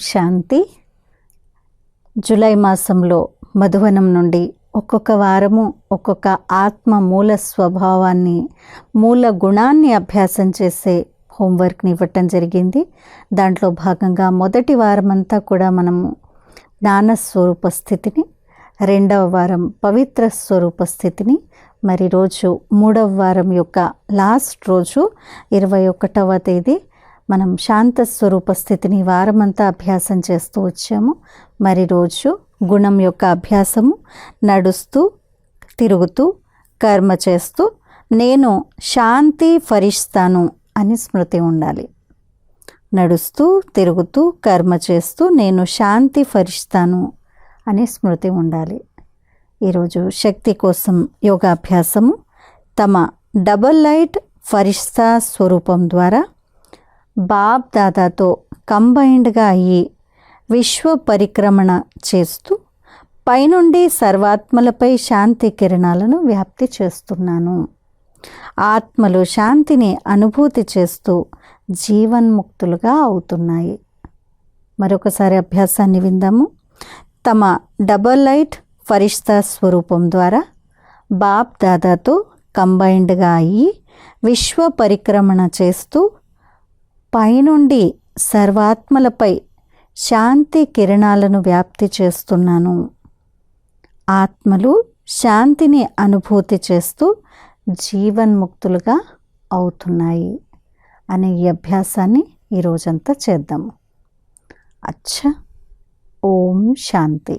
శాంతి. July మాసంలో మధువనం నుండి ఒక్కొక్క వారము ఒక్కొక్క ఆత్మ మూల స్వభావాన్ని, మూల గుణాన్ని అభ్యాసం చేసే హోంవర్క్ని ఇవ్వటం జరిగింది. దాంట్లో భాగంగా మొదటి వారం అంతా కూడా మనము జ్ఞాన స్వరూప స్థితిని, రెండవ వారం పవిత్ర స్వరూప స్థితిని, మరి రోజు మూడవ వారం యొక్క లాస్ట్ రోజు 21వ తేదీ మనం శాంత స్వరూప స్థితిని వారమంతా అభ్యాసం చేస్తూ వచ్చాము. మరి రోజు గుణం యొక్క అభ్యాసము, నడుస్తూ తిరుగుతూ కర్మ చేస్తూ నేను శాంతి ఫరిస్తాను అని స్మృతి ఉండాలి. నడుస్తూ తిరుగుతూ కర్మ చేస్తూ నేను శాంతి ఫరిస్తాను అని స్మృతి ఉండాలి. ఈరోజు శక్తి కోసం యోగాభ్యాసము తమ డబల్ లైట్ ఫరిష్తా స్వరూపం ద్వారా బాబ్ దాదాతో కంబైన్డ్గా అయ్యి విశ్వ పరిక్రమణ చేస్తూ పైనుండి సర్వాత్మలపై శాంతి కిరణాలను వ్యాప్తి చేస్తున్నాను. ఆత్మలు శాంతిని అనుభూతి చేస్తూ జీవన్ముక్తులుగా అవుతున్నాయి. మరొకసారి అభ్యాసాన్ని విందాము. తమ డబల్ లైట్ ఫరిష్తా స్వరూపం ద్వారా బాబ్ దాదాతో కంబైన్డ్గా అయ్యి విశ్వ పరిక్రమణ చేస్తూ పైనుండి సర్వాత్మలపై శాంతి కిరణాలను వ్యాప్తి చేస్తున్నాను. ఆత్మలు శాంతిని అనుభూతి చేస్తూ జీవన్ముక్తులుగా అవుతున్నాయి అనే ఈ అభ్యాసాన్ని ఈరోజంతా చేద్దాము. అచ్చా. ఓం శాంతి.